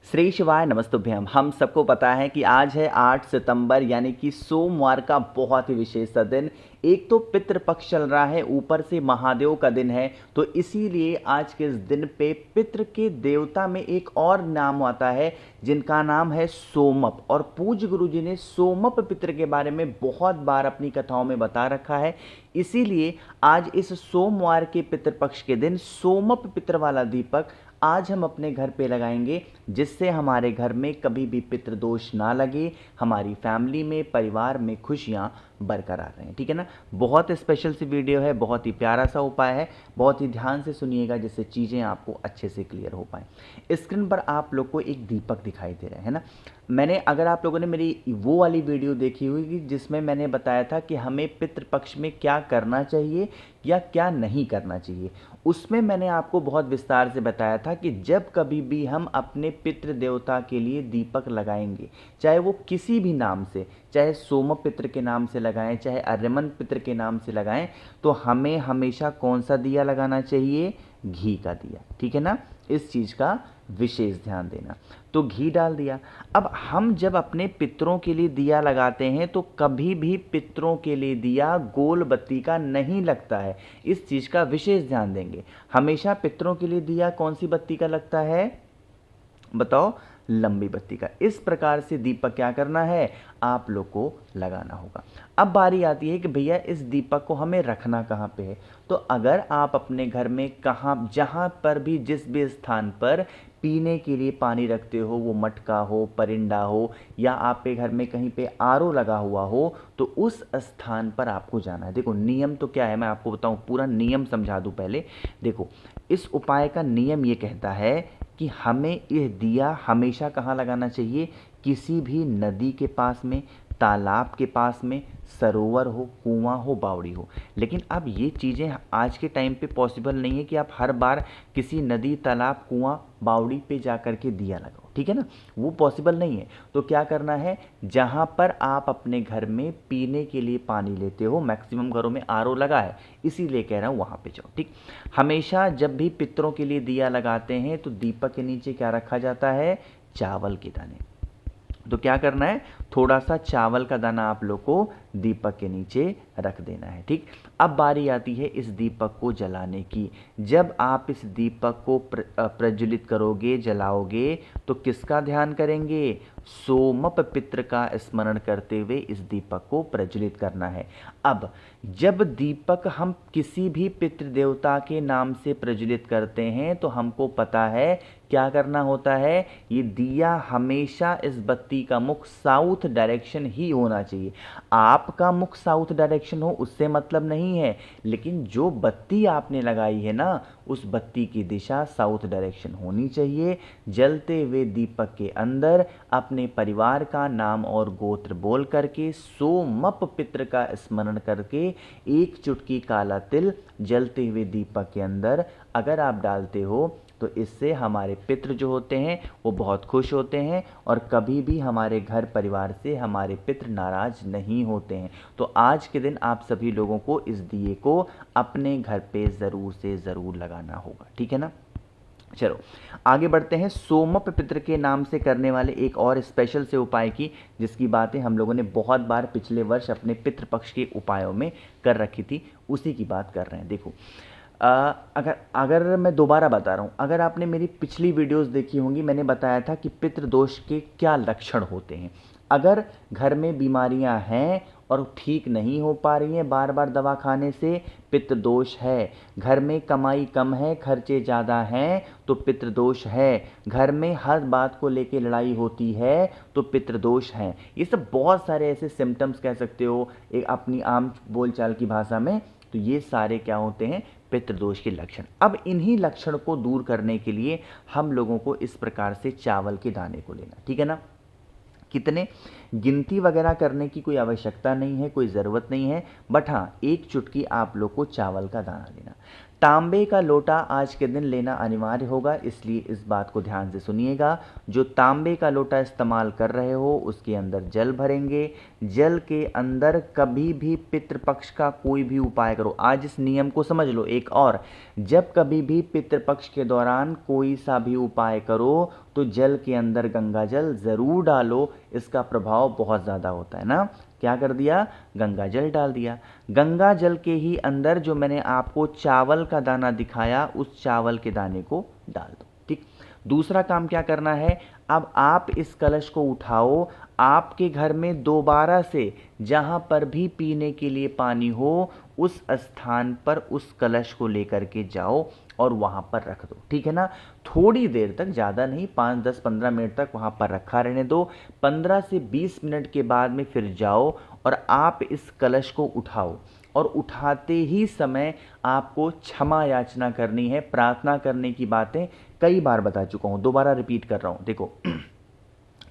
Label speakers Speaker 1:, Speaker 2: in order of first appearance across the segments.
Speaker 1: श्री शिवाय नमस्तुभ्यम। हम सबको पता है कि आज है 8 सितंबर यानी कि सोमवार का बहुत ही विशेष सा दिन। एक तो पितृपक्ष चल रहा है, ऊपर से महादेव का दिन है, तो इसीलिए आज के इस दिन पे पितृ के देवता में एक और नाम आता है जिनका नाम है सोमप। और पूज्य गुरु जी ने सोमप पितृ के बारे में बहुत बार अपनी कथाओं में बता रखा है। इसीलिए आज इस सोमवार के पितृपक्ष के दिन सोमप पितृ वाला दीपक आज हम अपने घर पे लगाएंगे, जिससे हमारे घर में कभी भी पितृदोष ना लगे, हमारी फैमिली में, परिवार में खुशियाँ बरकरार रहें। ठीक है ना। बहुत स्पेशल सी वीडियो है, बहुत ही प्यारा सा उपाय है, बहुत ही ध्यान से सुनिएगा जिससे चीज़ें आपको अच्छे से क्लियर हो पाएँ। स्क्रीन पर आप लोग को एक दीपक दिखाई दे रहा है ना। अगर आप लोगों ने मेरी वो वाली वीडियो देखी हुई जिसमें मैंने बताया था कि हमें पितृपक्ष में क्या करना चाहिए या क्या नहीं करना चाहिए, उसमें मैंने आपको बहुत विस्तार से बताया था कि जब कभी भी हम अपने पितृ देवता के लिए दीपक लगाएंगे, चाहे वो किसी भी नाम से, चाहे सोम पितृ के नाम से लगाएं, चाहे अर्यमन पितृ के नाम से लगाएं, तो हमें हमेशा कौन सा दिया लगाना चाहिए? घी का दिया। ठीक है ना। इस चीज़ का विशेष ध्यान देना। तो घी डाल दिया। अब हम जब अपने पितरों के लिए दिया लगाते हैं तो कभी भी पितरों के लिए दिया गोल बत्ती का नहीं लगता है। इस चीज़ का विशेष ध्यान देंगे। हमेशा पितरों के लिए दिया कौन सी बत्ती का लगता है? बताओ। लंबी बत्ती का। इस प्रकार से दीपक क्या करना है? आप लोग को लगाना होगा। अब बारी आती है कि भैया इस दीपक को हमें रखना कहाँ पे है। तो अगर आप अपने घर में कहाँ, जहाँ पर भी, जिस भी स्थान पर पीने के लिए पानी रखते हो, वो मटका हो, परिंदा हो, या आपके घर में कहीं पे आरओ लगा हुआ हो, तो उस स्थान पर आपको जाना है। देखो नियम तो क्या है, मैं आपको बताऊं, पूरा नियम समझा दूं पहले। देखो, इस उपाय का नियम ये कहता है कि हमें यह दिया हमेशा कहाँ लगाना चाहिए? किसी भी नदी के पास में, तालाब के पास में, सरोवर हो, कुआं हो, बावड़ी हो। लेकिन अब ये चीज़ें आज के टाइम पे पॉसिबल नहीं है कि आप हर बार किसी नदी, तालाब, कुआं, बावड़ी पे जा कर के दिया लगाओ। ठीक है ना। वो पॉसिबल नहीं है। तो क्या करना है, जहाँ पर आप अपने घर में पीने के लिए पानी लेते हो, मैक्सिमम घरों में आरओ लगा है, इसीलिए कह रहा हूँ वहाँ पे जाओ। ठीक। हमेशा जब भी पितरों के लिए दिया लगाते हैं तो दीपक के नीचे क्या रखा जाता है? चावल के दाने। तो क्या करना है, थोड़ा सा चावल का दाना आप लोग को दीपक के नीचे रख देना है। ठीक। अब बारी आती है इस दीपक को जलाने की। जब आप इस दीपक को प्रज्वलित करोगे, जलाओगे, तो किसका ध्यान करेंगे? सोमप पितृ का स्मरण करते हुए इस दीपक को प्रज्वलित करना है। अब जब दीपक हम किसी भी पितृ देवता के नाम से प्रज्वलित करते हैं तो हमको पता है क्या करना होता है। ये दिया हमेशा, इस बत्ती का मुख साउथ डायरेक्शन ही होना चाहिए। आपका मुख साउथ डायरेक्शन हो उससे मतलब नहीं है, लेकिन जो बत्ती आपने लगाई है ना, उस बत्ती की दिशा साउथ डायरेक्शन होनी चाहिए। जलते हुए दीपक के अंदर अपने परिवार का नाम और गोत्र बोल करके, सोमप पितृ का स्मरण करके, एक चुटकी काला तिल जलते हुए दीपक के अंदर अगर आप डालते हो तो इससे हमारे पितृ जो होते हैं वो बहुत खुश होते हैं और कभी भी हमारे घर परिवार से हमारे पितृ नाराज नहीं होते हैं। तो आज के दिन आप सभी लोगों को इस दिए को अपने घर पे ज़रूर से ज़रूर लगाना होगा। ठीक है ना। चलो आगे बढ़ते हैं। सोमप पितृ के नाम से करने वाले एक और स्पेशल से उपाय की, जिसकी बातें हम लोगों ने बहुत बार पिछले वर्ष अपने पितृपक्ष के उपायों में कर रखी थी, उसी की बात कर रहे हैं। देखो, अगर मैं दोबारा बता रहा हूँ, अगर आपने मेरी पिछली वीडियोस देखी होंगी, मैंने बताया था कि पितृदोष के क्या लक्षण होते हैं। अगर घर में बीमारियां हैं और ठीक नहीं हो पा रही हैं, बार बार दवा खाने से, पितृदोष है। घर में कमाई कम है, खर्चे ज़्यादा हैं, तो पितृदोष है। घर में हर बात को लेके लड़ाई होती है, तो पितृदोष है। ये सब बहुत सारे ऐसे सिम्टम्स कह सकते हो एक अपनी आम बोलचाल की भाषा में। तो ये सारे क्या होते हैं? पितृदोष के लक्षण। अब इन्हीं लक्षण को दूर करने के लिए हम लोगों को इस प्रकार से चावल के दाने को लेना। ठीक है ना। कितने, गिनती वगैरह करने की कोई आवश्यकता नहीं है, कोई ज़रूरत नहीं है, बट हाँ, एक चुटकी आप लोग को चावल का दाना लेना। तांबे का लोटा आज के दिन लेना अनिवार्य होगा, इसलिए इस बात को ध्यान से सुनिएगा। जो तांबे का लोटा इस्तेमाल कर रहे हो उसके अंदर जल भरेंगे। जल के अंदर कभी भी पितृपक्ष का कोई भी उपाय करो। आज इस नियम को समझ लो। एक और, जब कभी भी पितृपक्ष के दौरान कोई सा भी उपाय करो तो जल के अंदर गंगा जल ज़रूर डालो। इसका प्रभाव बहुत ज़्यादा होता है ना। क्या कर दिया? गंगा जल डाल दिया। गंगा जल के ही अंदर जो मैंने आपको चावल का दाना दिखाया उस चावल के दाने को डाल दो। ठीक। दूसरा काम क्या करना है, अब आप इस कलश को उठाओ, आपके घर में दोबारा से जहाँ पर भी पीने के लिए पानी हो उस स्थान पर उस कलश को लेकर के जाओ और वहाँ पर रख दो। ठीक है ना। थोड़ी देर तक, ज़्यादा नहीं, 5, 10, 15 मिनट तक वहाँ पर रखा रहने दो। 15 से 20 मिनट के बाद में फिर जाओ और आप इस कलश को उठाओ और उठाते ही समय आपको क्षमा याचना करनी है। प्रार्थना करने की बातें कई बार बता चुका हूँ, दोबारा रिपीट कर रहा हूँ। देखो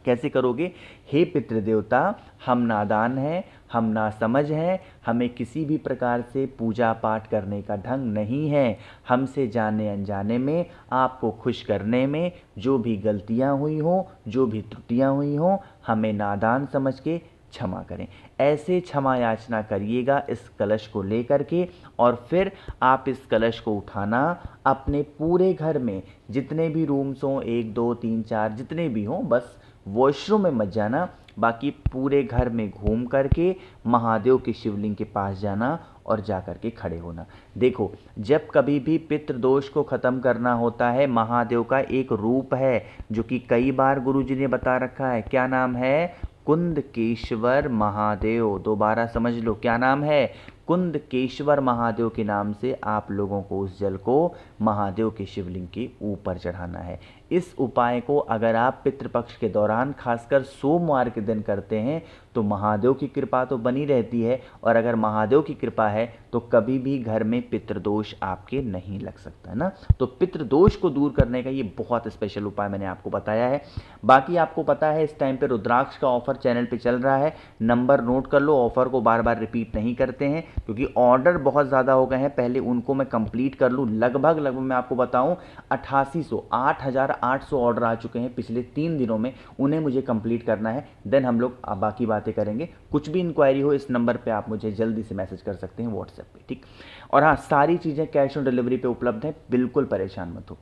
Speaker 1: कैसे करोगे। हे पितृदेवता, हम नादान हैं, हम नासमझ हैं, हमें किसी भी प्रकार से पूजा पाठ करने का ढंग नहीं है। हमसे जाने अनजाने में, आपको खुश करने में जो भी गलतियां हुई हों, जो भी त्रुटियां हुई हों, हमें नादान समझ के क्षमा करें। ऐसे क्षमा याचना करिएगा इस कलश को लेकर के। और फिर आप इस कलश को उठाना, अपने पूरे घर में जितने भी रूम्स हों, 1, 2, 3, 4 जितने भी हों, बस वॉशरूम में मत जाना, बाकी पूरे घर में घूम करके महादेव के शिवलिंग के पास जाना और जा कर के खड़े होना। देखो, जब कभी भी पितृदोष को ख़त्म करना होता है, महादेव का एक रूप है जो कि कई बार गुरुजी ने बता रखा है। क्या नाम है? कुंदकेश्वर महादेव। दोबारा समझ लो, क्या नाम है? कुंदकेश्वर महादेव के नाम से आप लोगों को उस जल को महादेव के शिवलिंग के ऊपर चढ़ाना है। इस उपाय को अगर आप पितृपक्ष के दौरान खासकर सोमवार के दिन करते हैं तो महादेव की कृपा तो बनी रहती है, और अगर महादेव की कृपा है तो कभी भी घर में पितृदोष आपके नहीं लग सकता है ना। तो पितृदोष को दूर करने का ये बहुत स्पेशल उपाय मैंने आपको बताया है। बाकी आपको पता है इस टाइम पे रुद्राक्ष का ऑफर चैनल पे चल रहा है, नंबर नोट कर लो। ऑफर को बार बार रिपीट नहीं करते हैं क्योंकि ऑर्डर बहुत ज़्यादा हो गए हैं, पहले उनको मैं कंप्लीट कर लूँ। लगभग मैं आपको बताऊँ 8,800 ऑर्डर आ चुके हैं पिछले 3 दिनों में, उन्हें मुझे कंप्लीट करना है। देन हम लोग बाकी बातें करेंगे। कुछ भी इंक्वायरी हो इस नंबर पे आप मुझे जल्दी से मैसेज कर सकते हैं व्हाट्सएप पे। ठीक। और हाँ, सारी चीज़ें कैश ऑन डिलीवरी पे उपलब्ध हैं, बिल्कुल परेशान मत हो।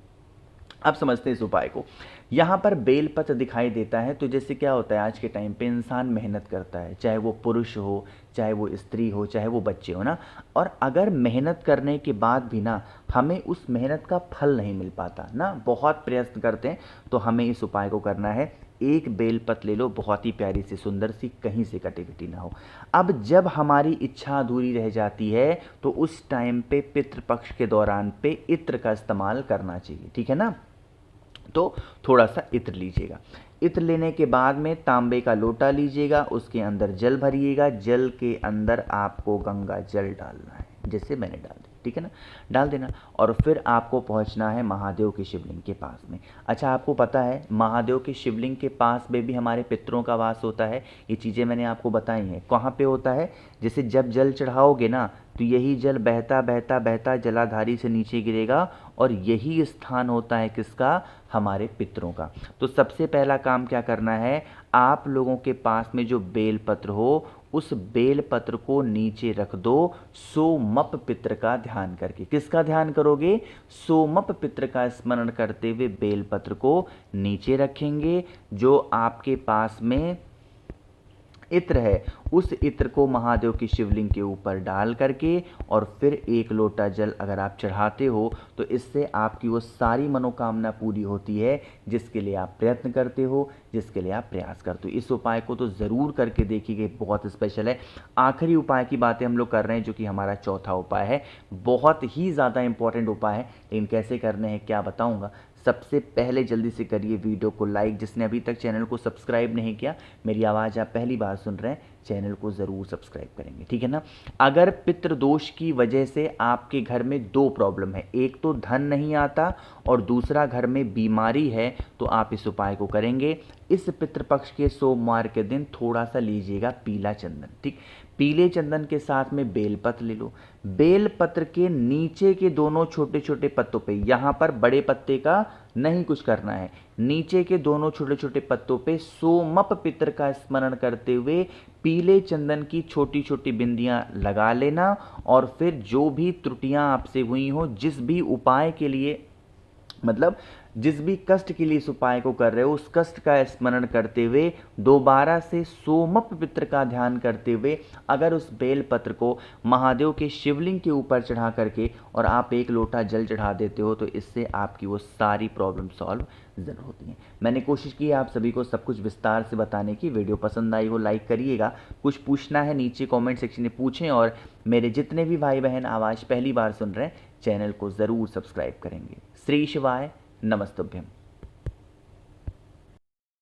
Speaker 1: अब समझते हैं इस उपाय को। यहाँ पर बेलपत्र दिखाई देता है, तो जैसे क्या होता है आज के टाइम पे इंसान मेहनत करता है, चाहे वो पुरुष हो, चाहे वो स्त्री हो, चाहे वो बच्चे हो ना। और अगर मेहनत करने के बाद भी ना हमें उस मेहनत का फल नहीं मिल पाता ना, बहुत प्रयत्न करते हैं, तो हमें इस उपाय को करना है। एक बेलपत्र ले लो, बहुत ही प्यारी सी सुंदर सी, कहीं से कटी कटी ना हो। अब जब हमारी इच्छा अधूरी रह जाती है तो उस टाइम पे पितृपक्ष के दौरान पे इत्र का इस्तेमाल करना चाहिए। ठीक है ना। तो थोड़ा सा इत्र लीजिएगा। इत्र लेने के बाद में तांबे का लोटा लीजिएगा, उसके अंदर जल भरिएगा। जल के अंदर आपको गंगा जल डालना है, जैसे मैंने डाल दिया। ठीक है ना, डाल देना। और फिर आपको पहुंचना है महादेव के शिवलिंग के पास में। अच्छा, आपको पता है महादेव के शिवलिंग के पास में भी हमारे पितरों का वास होता है। ये चीज़ें मैंने आपको बताई हैं। कहाँ पे होता है? जैसे जब जल चढ़ाओगे ना तो यही जल बहता बहता बहता जलाधारी से नीचे गिरेगा, और यही स्थान होता है किसका? हमारे पितरों का। तो सबसे पहला काम क्या करना है, आप लोगों के पास में जो बेलपत्र हो उस बेलपत्र को नीचे रख दो, सोमप पित्र का ध्यान करके। किसका ध्यान करोगे? सोमप पित्र का स्मरण करते हुए बेलपत्र को नीचे रखेंगे। जो आपके पास में इत्र है उस इत्र को महादेव की शिवलिंग के ऊपर डाल करके और फिर 1 लोटा जल अगर आप चढ़ाते हो तो इससे आपकी वो सारी मनोकामना पूरी होती है जिसके लिए आप प्रयत्न करते हो, जिसके लिए आप प्रयास करते हो। इस उपाय को तो ज़रूर करके देखिए, बहुत स्पेशल है। आखिरी उपाय की बातें हम लोग कर रहे हैं जो कि हमारा चौथा उपाय है। बहुत ही ज़्यादा इंपॉर्टेंट उपाय है, लेकिन कैसे करने हैं क्या बताऊँगा। सबसे पहले जल्दी से करिए वीडियो को लाइक। जिसने अभी तक चैनल को सब्सक्राइब नहीं किया, मेरी आवाज़ आप पहली बार सुन रहे हैं, चैनल को ज़रूर सब्सक्राइब करेंगे, ठीक है ना। अगर पितृदोष की वजह से आपके घर में दो प्रॉब्लम है, एक तो धन नहीं आता और दूसरा घर में बीमारी है, तो आप इस उपाय को करेंगे। इस पितृपक्ष के सोमवार के दिन थोड़ा सा लीजिएगा पीला चंदन, ठीक। पीले चंदन के साथ में बेलपत्र ले लो। बेलपत्र के नीचे के दोनों छोटे छोटे पत्तों पे, यहाँ पर बड़े पत्ते का नहीं कुछ करना है, नीचे के दोनों छोटे छोटे पत्तों पे सोमप पितर का स्मरण करते हुए पीले चंदन की छोटी छोटी बिंदियां लगा लेना। और फिर जो भी त्रुटियां आपसे हुई हो, जिस भी उपाय के लिए, मतलब जिस भी कष्ट के लिए इस उपाय को कर रहे हो, उस कष्ट का स्मरण करते हुए दोबारा से सोमप पित्र का ध्यान करते हुए अगर उस बेलपत्र को महादेव के शिवलिंग के ऊपर चढ़ा करके और आप एक लोटा जल चढ़ा देते हो, तो इससे आपकी वो सारी प्रॉब्लम सॉल्व जरूर होती हैं। मैंने कोशिश की है आप सभी को सब कुछ विस्तार से बताने की। वीडियो पसंद आई हो लाइक करिएगा, कुछ पूछना है नीचे कमेंट सेक्शन में पूछें, और मेरे जितने भी भाई बहन आवाज़ पहली बार सुन रहे हैं चैनल को ज़रूर सब्सक्राइब करेंगे। श्री शिवाय नमस्तुभ्यम।